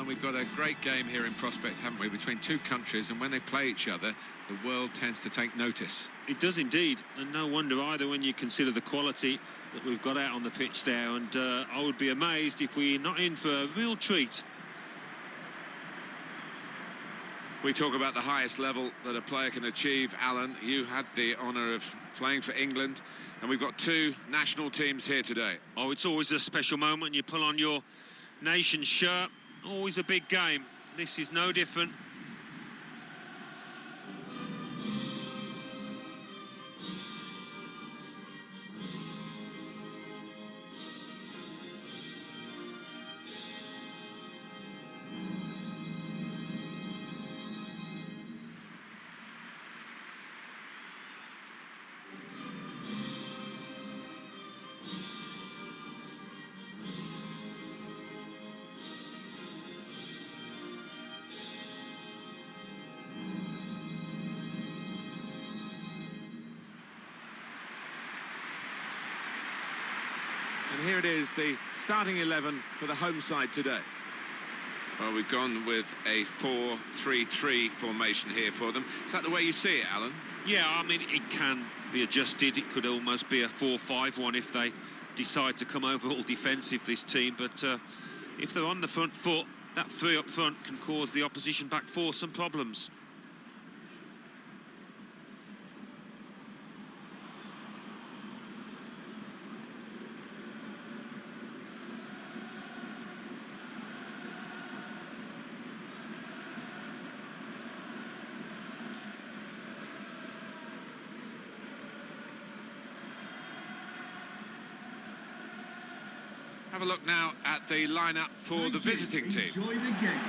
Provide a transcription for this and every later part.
Alan, we've got a great game here in prospect, haven't we, between two countries, and when they play each other, the world tends to take notice. It does indeed, and no wonder either when you consider the quality that we've got out on the pitch there, and I would be amazed if we're not in for a real treat. We talk about the highest level that a player can achieve. Alan, you had the honour of playing for England, and we've got two national teams here today. Oh, it's always a special moment. You pull on your nation's shirt, always a big game. This is no different. And here it is, the starting 11 for the home side today. Well, we've gone with a 4-3-3 formation here for them. Is that the way you see it, Alan? Yeah, I mean, it can be adjusted. It could almost be a 4-5-1 if they decide to come over all defensive, this team. But if they're on the front foot, that three up front can cause the opposition back four some problems. Have a look now at the lineup for the visiting team. Enjoy the game.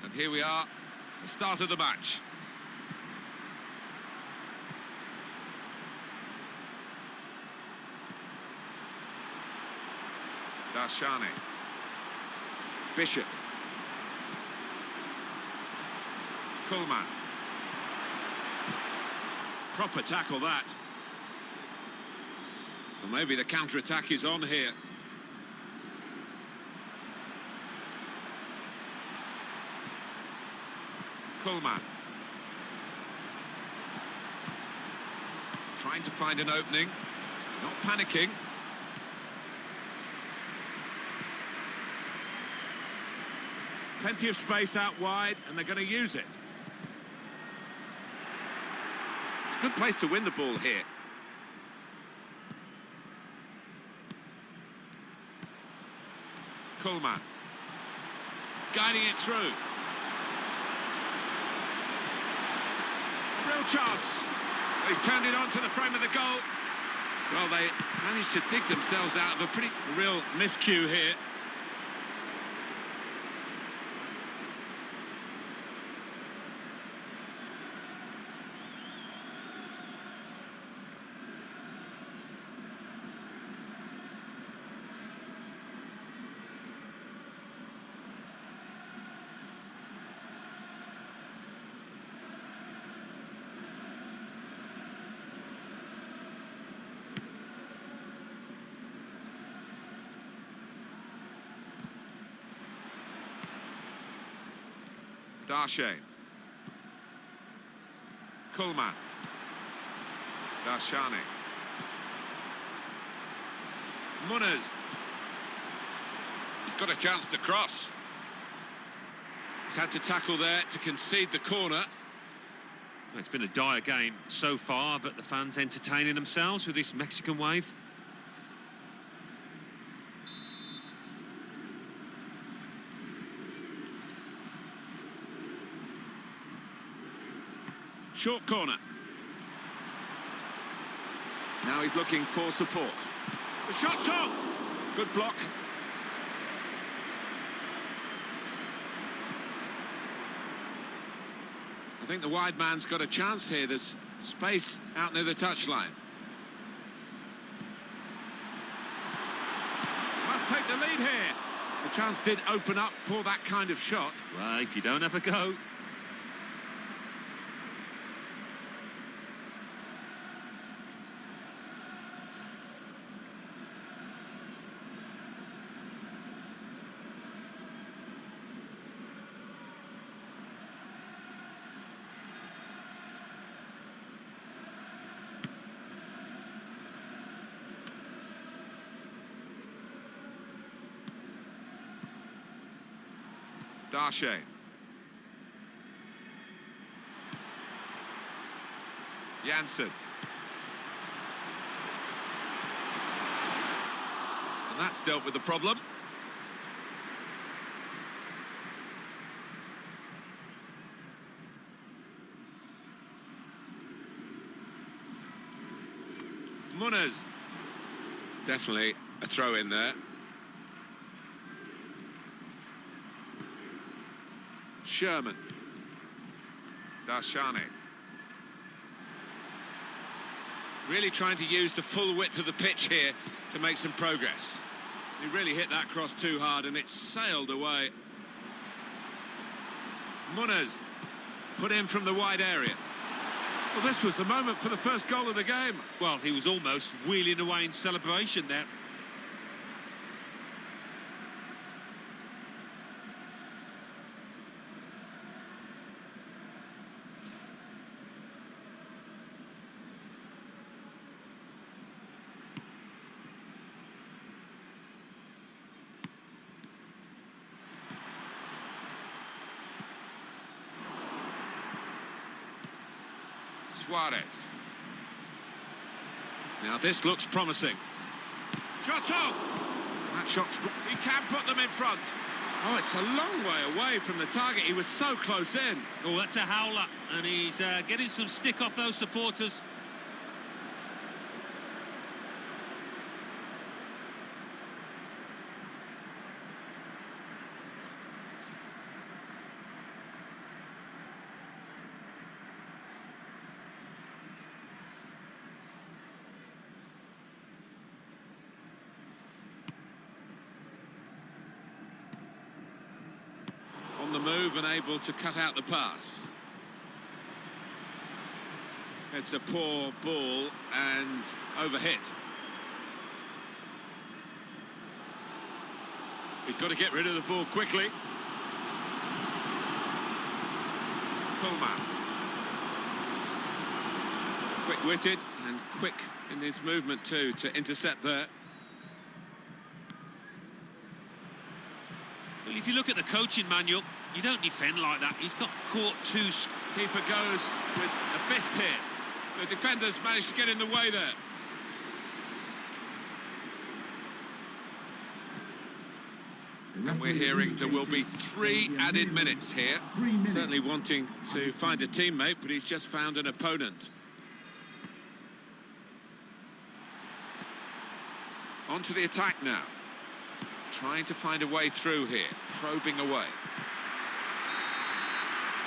And here we are, the start of the match. Darshani. Bishop. Kuhlman. Proper tackle that. Well, maybe the counter-attack is on here. Kuhlman. Trying to find an opening. Not panicking. Plenty of space out wide, and they're going to use it. It's a good place to win the ball here. Kuhlman. Guiding it through. Real chance. He's turned it on to the frame of the goal. Well, they managed to dig themselves out of a pretty real miscue here. Darshane. Kuhlman. Darshani. Munners. He's got a chance to cross. He's had to tackle there to concede the corner. Well, it's been a dire game so far, but the fans entertaining themselves with this Mexican wave. Short corner. Now he's looking for support. The shot's on! Good block. I think the wide man's got a chance here. There's space out near the touchline. take the lead here. The chance did open up for that kind of shot. Well, if you don't have a go. Darche. Janssen. And that's dealt with the problem. Munoz. Definitely a throw in there. Sherman. Darshani. Really trying to use the full width of the pitch here to make some progress. He really hit that cross too hard and it sailed away. Munoz put in from the wide area. Well, this was the moment for the first goal of the game. Well, he was almost wheeling away in celebration there. Suarez. Now this looks promising. Shot on! That shot's... He can put them in front. Oh, it's a long way away from the target. He was so close in. Oh, that's a howler, and he's getting some stick off those supporters. On the move and able to cut out the pass. It's a poor ball and overhit. He's got to get rid of the ball quickly. Pullman. Quick-witted and quick in his movement too to intercept there. Well, if you look at the coaching manual, you don't defend like that. He's got caught two. Keeper goes with a fist here. The defenders managed to get in the way there. And we're hearing there will be 3 added minutes here. Certainly wanting to find a teammate, but he's just found an opponent. On to the attack now. Trying to find a way through here, probing away.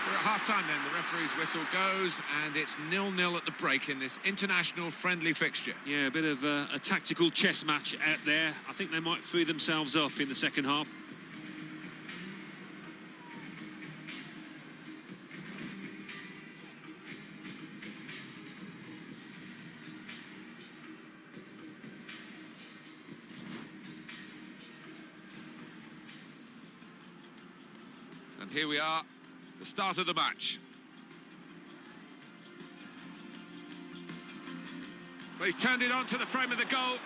We're at half-time then, the referee's whistle goes, and it's 0-0 at the break in this international friendly fixture. Yeah, a bit of a tactical chess match out there. I think they might free themselves up in the second half. And here we are, the start of the match. Well, he's turned it on to the frame of the goal.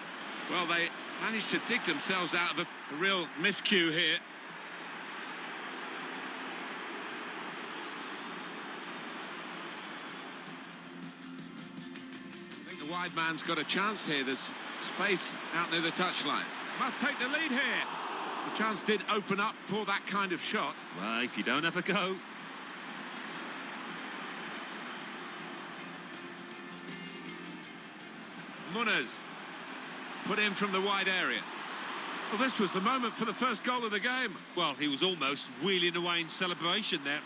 Well, they managed to dig themselves out of a real miscue here. I think the wide man's got a chance here. There's space out near the touchline. Must take the lead here. The chance did open up for that kind of shot. Well, if you don't have a go. Munoz put in from the wide area. Well, this was the moment for the first goal of the game. Well, he was almost wheeling away in celebration there.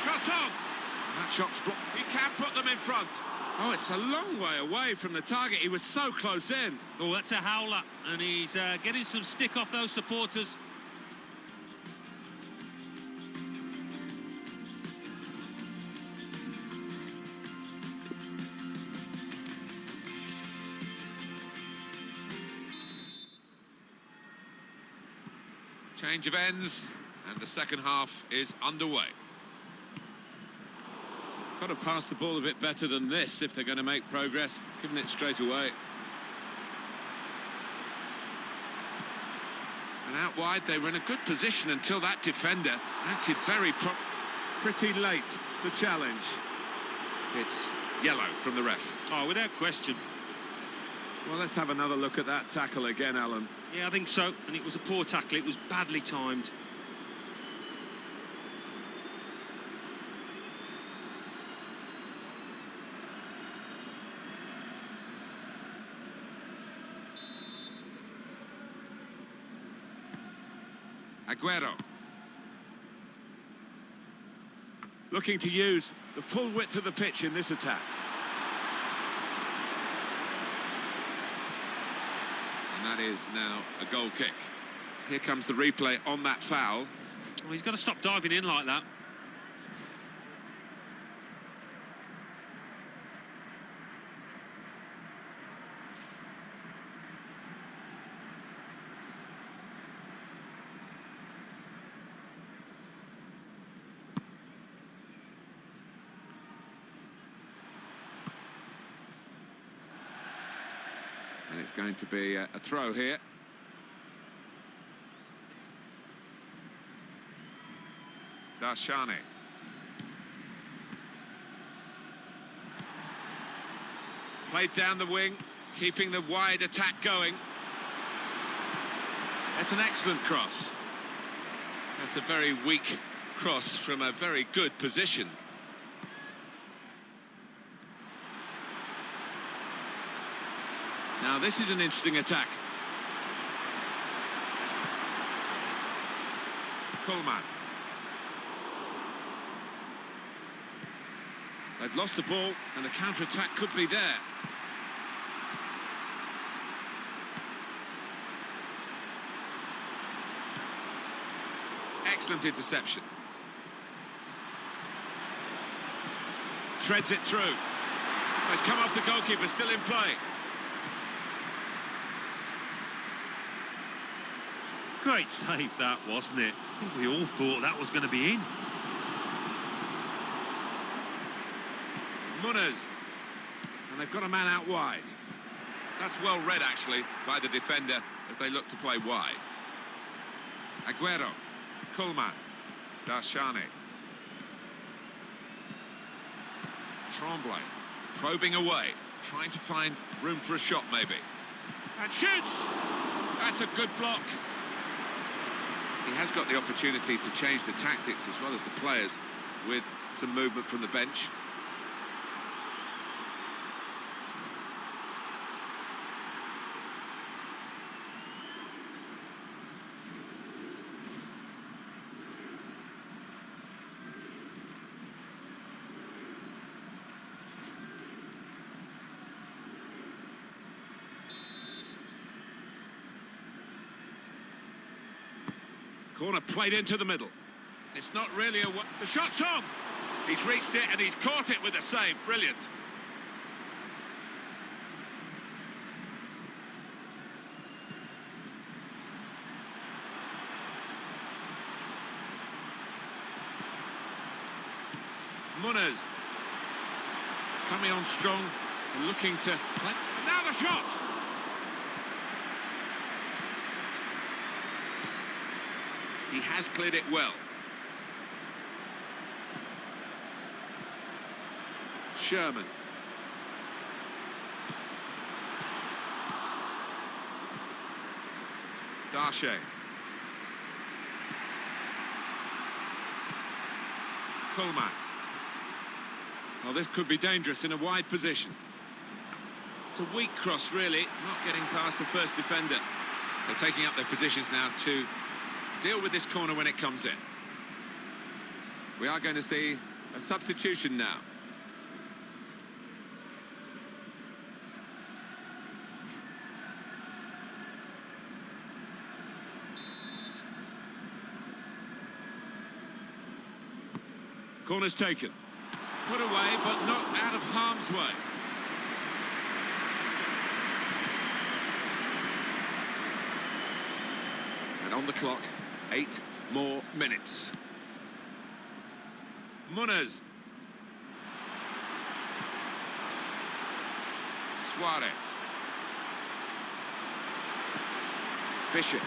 Shot on! And that shot's blocked. He can put them in front. Oh, it's a long way away from the target. He was so close in. Oh, that's a howler, and he's getting some stick off those supporters. Change of ends, and the second half is underway. Got to pass the ball a bit better than this if they're going to make progress, giving it straight away. And out wide, they were in a good position until that defender acted pretty late, the challenge. It's yellow from the ref. Oh, without question. Well, let's have another look at that tackle again, Alan. Yeah, I think so, and it was a poor tackle. It was badly timed. Aguero. Looking to use the full width of the pitch in this attack. And that is now a goal kick. Here comes the replay on that foul. Well, he's got to stop diving in like that. And it's going to be a throw here. Darshani. Played down the wing, keeping the wide attack going. That's an excellent cross. That's a very weak cross from a very good position. Now, this is an interesting attack. Coleman. They've lost the ball, and the counter-attack could be there. Excellent interception. Threads it through. Oh, it's come off the goalkeeper, still in play. Great save that, wasn't it? I think we all thought that was going to be in. Munoz. And they've got a man out wide. That's well read, actually, by the defender as they look to play wide. Aguero. Coleman. Darshani. Tremblay. Probing away. Trying to find room for a shot, maybe. And shoots! That's a good block. He has got the opportunity to change the tactics as well as the players with some movement from the bench. Corner played into the middle. It's not really a... The shot's on! He's reached it and he's caught it with a save. Brilliant. Munoz. Coming on strong and looking to play. Now the shot! He has cleared it well. Sherman. Darche. Coleman. Well, this could be dangerous in a wide position. It's a weak cross, really, not getting past the first defender. They're taking up their positions now to deal with this corner when it comes in. We are going to see a substitution now. Corner's taken. Put away, but not out of harm's way. And on the clock, 8 more minutes. Munoz. Suarez. Bishop.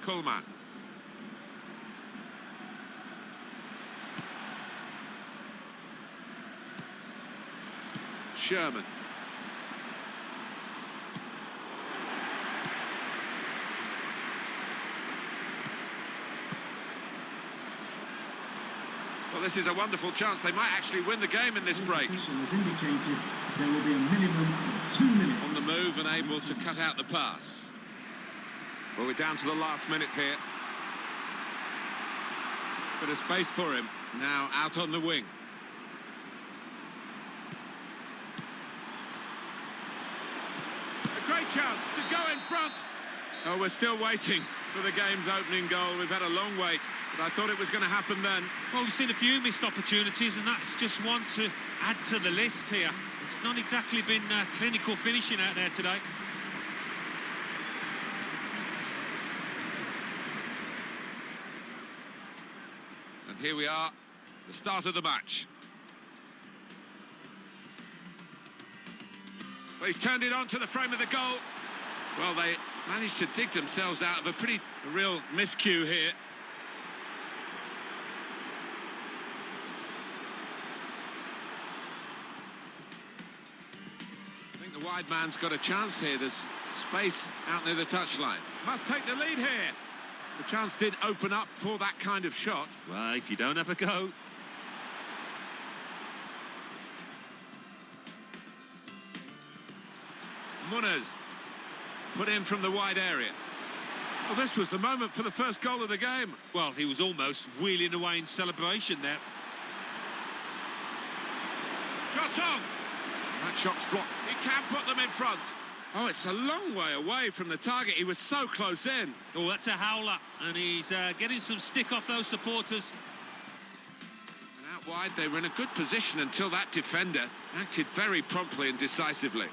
Kuhlman. Sherman. Well, this is a wonderful chance. They might actually win the game in this break. The official has indicated there will be a minimum of 2 minutes. On the move and able to cut out the pass. Well, we're down to the last minute here. Bit of space for him. Now out on the wing. A great chance to go in front. Oh, we're still waiting for the game's opening goal. We've had a long wait, but I thought it was going to happen then. Well, we've seen a few missed opportunities, and that's just one to add to the list here. It's not exactly been clinical finishing out there today. And here we are, the start of the match. Well, he's turned it on to the frame of the goal. Well, they managed to dig themselves out of a real miscue here. I think the wide man's got a chance here. There's space out near the touchline. Must take the lead here. The chance did open up for that kind of shot. Well, if you don't have a go. Munoz put in from the wide area. Well, this was the moment for the first goal of the game. Well, he was almost wheeling away in celebration there. Shot on! That shot's blocked. He can put them in front. Oh, it's a long way away from the target. He was so close in. Oh, that's a howler, and he's getting some stick off those supporters. And out wide, they were in a good position until that defender acted very promptly and decisively.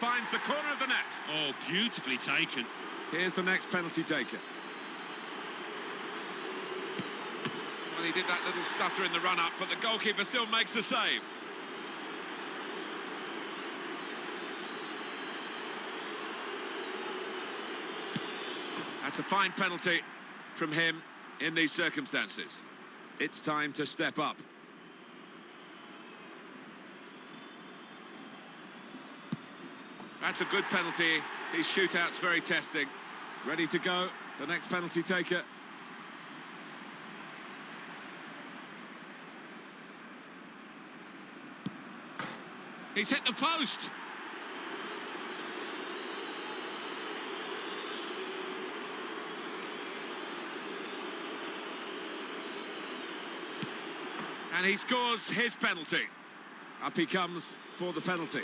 Finds the corner of the net. Oh, beautifully taken. Here's the next penalty taker. Well, he did that little stutter in the run-up, but the goalkeeper still makes the save. That's a fine penalty from him in these circumstances. It's time to step up. That's a good penalty. These shootouts very testing. Ready to go, the next penalty taker. He's hit the post. And he scores his penalty. Up he comes for the penalty.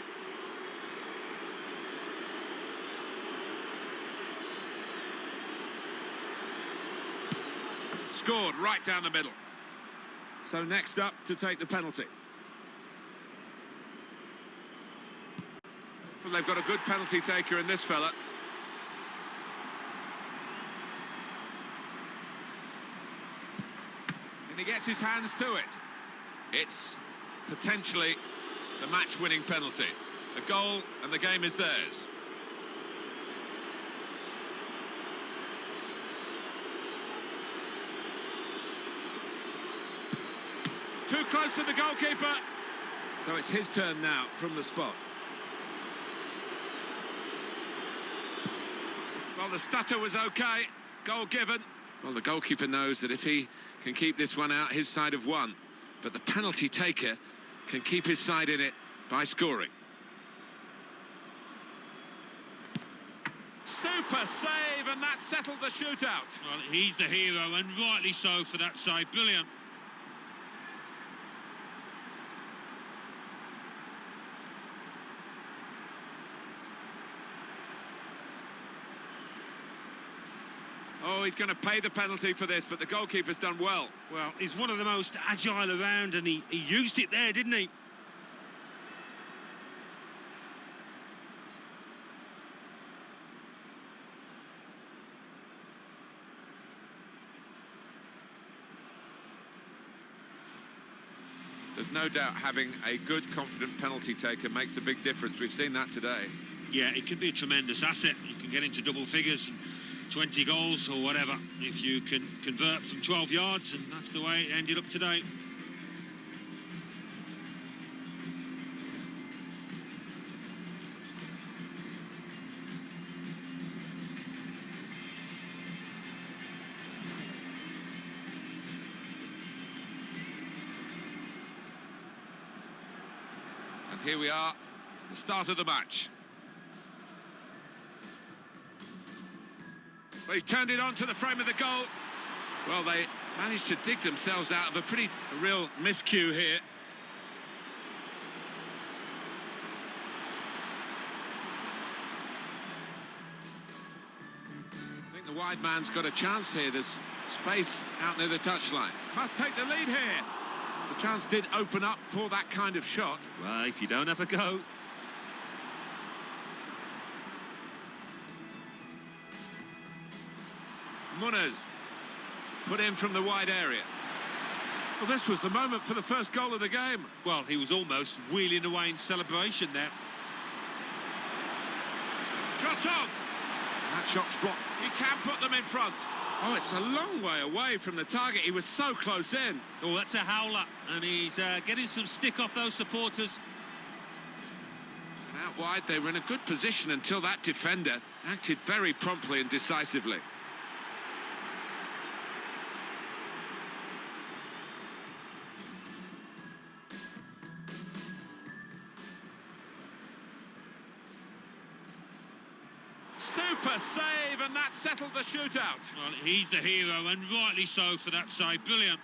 Scored right down the middle. So next up to take the penalty. Well, they've got a good penalty taker in this fella. And he gets his hands to it. It's potentially the match-winning penalty. A goal and the game is theirs. too close to the goalkeeper. So it's his turn now from the spot. Well, the stutter was okay. Goal given. Well, the goalkeeper knows that if he can keep this one out, his side have won. But the penalty taker can keep his side in it by scoring. Super save, and that settled the shootout. Well, he's the hero, and rightly so for that save. Brilliant. Oh, he's going to pay the penalty for this, but the goalkeeper's done well. Well, he's one of the most agile around, and he used it there, didn't he? There's no doubt having a good, confident penalty taker makes a big difference. We've seen that today. Yeah, it can be a tremendous asset. You can get into double figures, 20 goals or whatever, if you can convert from 12 yards, and that's the way it ended up today. And here we are, the start of the match. Well, he's turned it on to the frame of the goal. Well, they managed to dig themselves out of a real miscue here. I think the wide man's got a chance here. There's space out near the touchline. Must take the lead here. The chance did open up for that kind of shot. Well, if you don't have a go. Munoz put in from the wide area. Well, this was the moment for the first goal of the game. Well, he was almost wheeling away in celebration there. Shot on! And that shot's blocked. You can put them in front. Oh, it's a long way away from the target. He was so close in. Oh, that's a howler, and he's getting some stick off those supporters. And out wide, they were in a good position until that defender acted very promptly and decisively. Super save, and that settled the shootout. Well, he's the hero, and rightly so for that save. Brilliant.